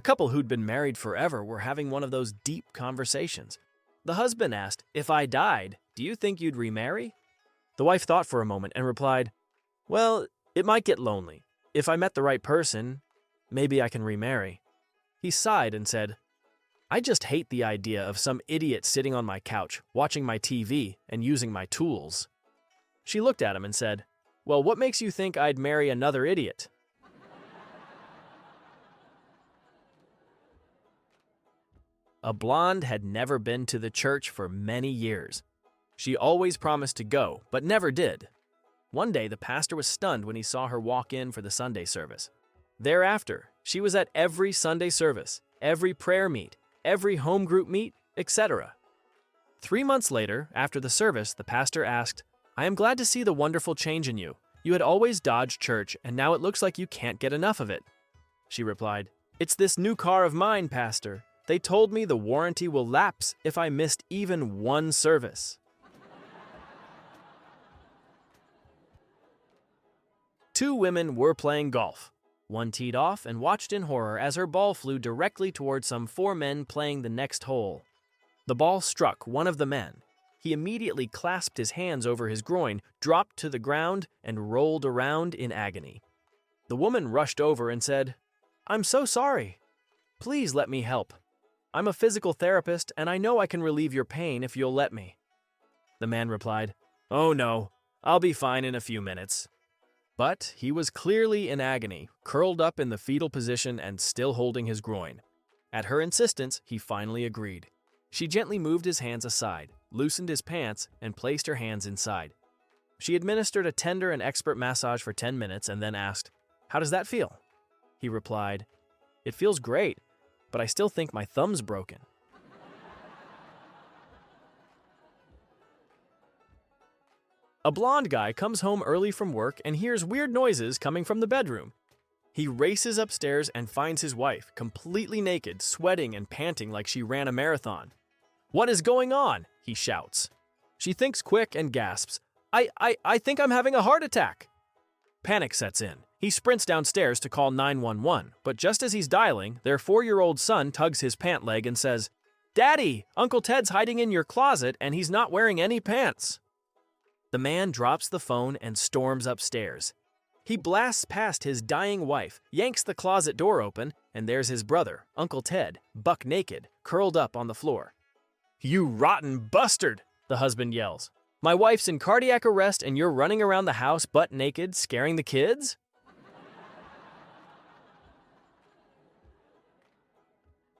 couple who'd been married forever were having one of those deep conversations. The husband asked, "If I died, do you think you'd remarry?" The wife thought for a moment and replied, "Well, it might get lonely. If I met the right person, maybe I can remarry." He sighed and said, "I just hate the idea of some idiot sitting on my couch, watching my TV, and using my tools." She looked at him and said, "Well, what makes you think I'd marry another idiot?" A blonde had never been to the church for many years. She always promised to go, but never did. One day, the pastor was stunned when he saw her walk in for the Sunday service. Thereafter, she was at every Sunday service, every prayer meet, every home group meet, etc. 3 months later, after the service, the pastor asked, "I am glad to see the wonderful change in you. You had always dodged church, and now it looks like you can't get enough of it." She replied, "It's this new car of mine, Pastor. They told me the warranty will lapse if I missed even one service." Two women were playing golf. One teed off and watched in horror as her ball flew directly toward some 4 men playing the next hole. The ball struck one of the men. He immediately clasped his hands over his groin, dropped to the ground, and rolled around in agony. The woman rushed over and said, "I'm so sorry. Please let me help. I'm a physical therapist, and I know I can relieve your pain if you'll let me." The man replied, "Oh no, I'll be fine in a few minutes." But he was clearly in agony, curled up in the fetal position and still holding his groin. At her insistence, he finally agreed. She gently moved his hands aside, loosened his pants, and placed her hands inside. She administered a tender and expert massage for 10 minutes and then asked, "How does that feel?" He replied, "It feels great, but I still think my thumb's broken." A blonde guy comes home early from work and hears weird noises coming from the bedroom. He races upstairs and finds his wife, completely naked, sweating and panting like she ran a marathon. "What is going on?" he shouts. She thinks quick and gasps, I think I'm having a heart attack." Panic sets in. He sprints downstairs to call 911, but just as he's dialing, their 4-year-old son tugs his pant leg and says, "Daddy, Uncle Ted's hiding in your closet and he's not wearing any pants." The man drops the phone and storms upstairs. He blasts past his dying wife, yanks the closet door open, and there's his brother, Uncle Ted, buck naked, curled up on the floor. "You rotten bastard," the husband yells. "My wife's in cardiac arrest and you're running around the house butt naked, scaring the kids?"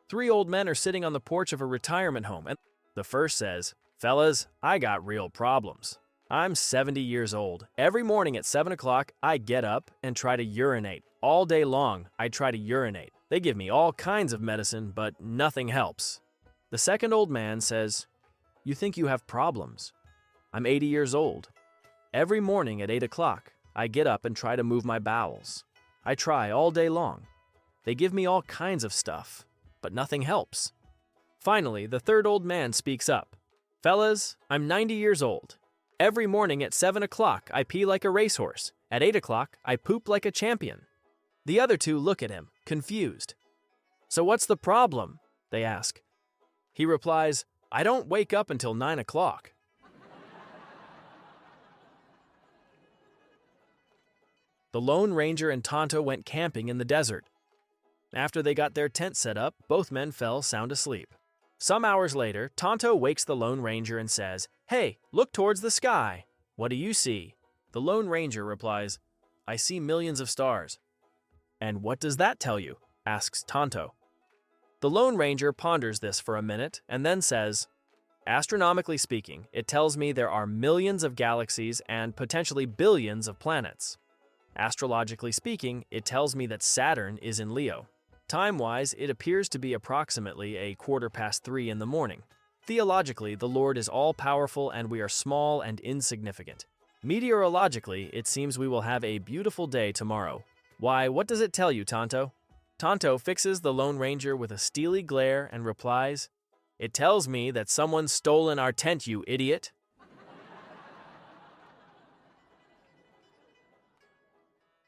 Three old men are sitting on the porch of a retirement home, and the first says, "Fellas, I got real problems. I'm 70 years old. Every morning at 7 o'clock, I get up and try to urinate. All day long, I try to urinate. They give me all kinds of medicine, but nothing helps." The second old man says, "You think you have problems. I'm 80 years old. Every morning at 8 o'clock, I get up and try to move my bowels. I try all day long. They give me all kinds of stuff, but nothing helps." Finally, the third old man speaks up. "Fellas, I'm 90 years old. Every morning at 7 o'clock, I pee like a racehorse. At 8 o'clock, I poop like a champion." The other two look at him, confused. "So what's the problem?" they ask. He replies, "I don't wake up until 9 o'clock. The Lone Ranger and Tonto went camping in the desert. After they got their tent set up, both men fell sound asleep. Some hours later, Tonto wakes the Lone Ranger and says, "Hey, look towards the sky. What do you see?" The Lone Ranger replies, "I see millions of stars." "And what does that tell you?" asks Tonto. The Lone Ranger ponders this for a minute and then says, "Astronomically speaking, it tells me there are millions of galaxies and potentially billions of planets. Astrologically speaking, it tells me that Saturn is in Leo. Time-wise, it appears to be approximately 3:15 in the morning. Theologically, the Lord is all-powerful and we are small and insignificant. Meteorologically, it seems we will have a beautiful day tomorrow. Why, what does it tell you, Tonto?" Tonto fixes the Lone Ranger with a steely glare and replies, "It tells me that someone's stolen our tent, you idiot."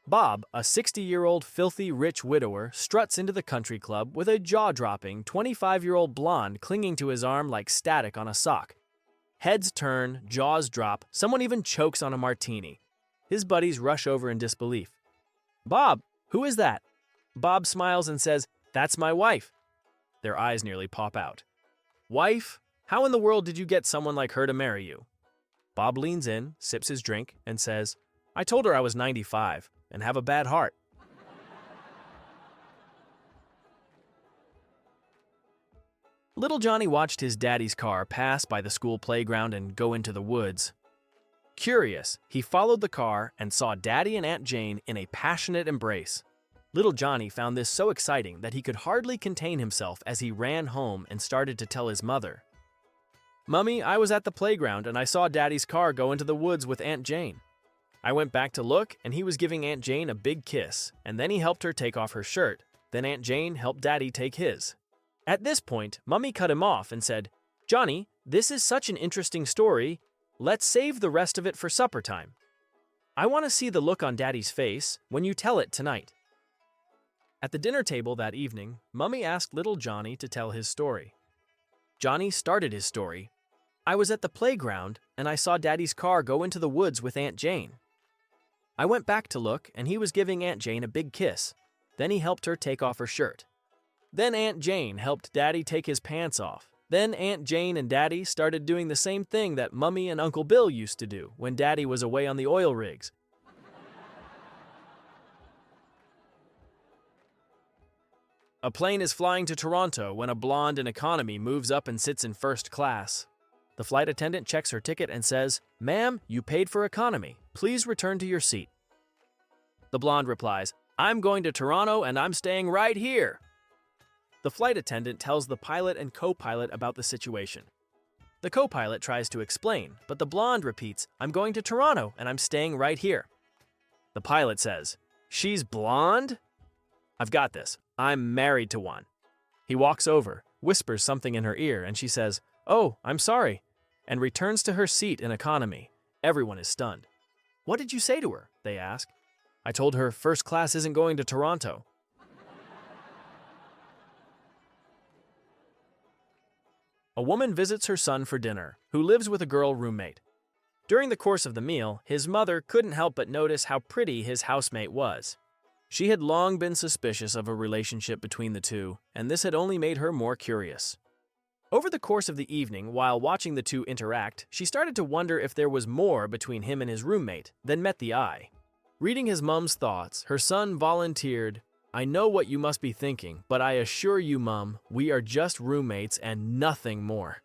Bob, a 60-year-old filthy rich widower, struts into the country club with a jaw-dropping 25-year-old blonde clinging to his arm like static on a sock. Heads turn, jaws drop, someone even chokes on a martini. His buddies rush over in disbelief. "Bob, who is that?" Bob smiles and says, "That's my wife." Their eyes nearly pop out. "Wife? How in the world did you get someone like her to marry you?" Bob leans in, sips his drink, and says, "I told her I was 95 and have a bad heart." Little Johnny watched his daddy's car pass by the school playground and go into the woods. Curious, he followed the car and saw Daddy and Aunt Jane in a passionate embrace. Little Johnny found this so exciting that he could hardly contain himself as he ran home and started to tell his mother. "Mummy, I was at the playground and I saw Daddy's car go into the woods with Aunt Jane. I went back to look and he was giving Aunt Jane a big kiss, and then he helped her take off her shirt. Then Aunt Jane helped Daddy take his." At this point, Mummy cut him off and said, "Johnny, this is such an interesting story. Let's save the rest of it for supper time. I want to see the look on Daddy's face when you tell it tonight." At the dinner table that evening, Mummy asked little Johnny to tell his story. Johnny started his story. "I was at the playground and I saw Daddy's car go into the woods with Aunt Jane. I went back to look and he was giving Aunt Jane a big kiss. Then he helped her take off her shirt. Then Aunt Jane helped Daddy take his pants off. Then Aunt Jane and Daddy started doing the same thing that Mummy and Uncle Bill used to do when Daddy was away on the oil rigs. A plane is flying to Toronto when a blonde in economy moves up and sits in first class. The flight attendant checks her ticket and says, "Ma'am, you paid for economy. Please return to your seat." The blonde replies, "I'm going to Toronto and I'm staying right here." The flight attendant tells the pilot and co-pilot about the situation. The co-pilot tries to explain, but the blonde repeats, "I'm going to Toronto and I'm staying right here." The pilot says, "She's blonde? I've got this. I'm married to one." He walks over, whispers something in her ear, and she says, "Oh, I'm sorry," and returns to her seat in economy. Everyone is stunned. "What did you say to her?" they ask. "I told her first class isn't going to Toronto." A woman visits her son for dinner, who lives with a girl roommate. During the course of the meal, his mother couldn't help but notice how pretty his housemate was. She had long been suspicious of a relationship between the two, and this had only made her more curious. Over the course of the evening, while watching the two interact, she started to wonder if there was more between him and his roommate than met the eye. Reading his mom's thoughts, her son volunteered, "I know what you must be thinking, but I assure you, Mum, we are just roommates and nothing more."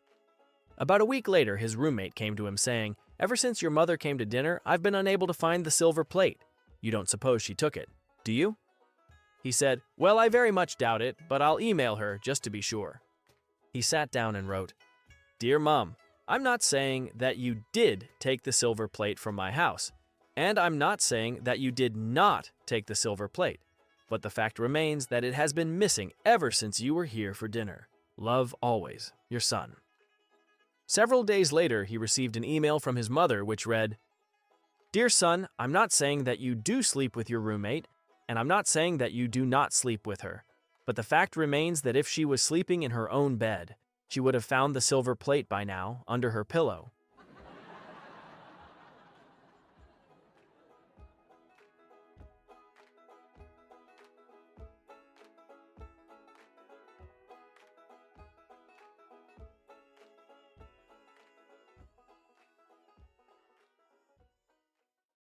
About a week later, his roommate came to him saying, "Ever since your mother came to dinner, I've been unable to find the silver plate. You don't suppose she took it, do you?" He said, "Well, I very much doubt it, but I'll email her just to be sure." He sat down and wrote, "Dear Mum, I'm not saying that you did take the silver plate from my house, and I'm not saying that you did not take the silver plate. But the fact remains that it has been missing ever since you were here for dinner. Love always, your son." Several days later, he received an email from his mother which read, "Dear son, I'm not saying that you do sleep with your roommate, and I'm not saying that you do not sleep with her. But the fact remains that if she was sleeping in her own bed, she would have found the silver plate by now under her pillow.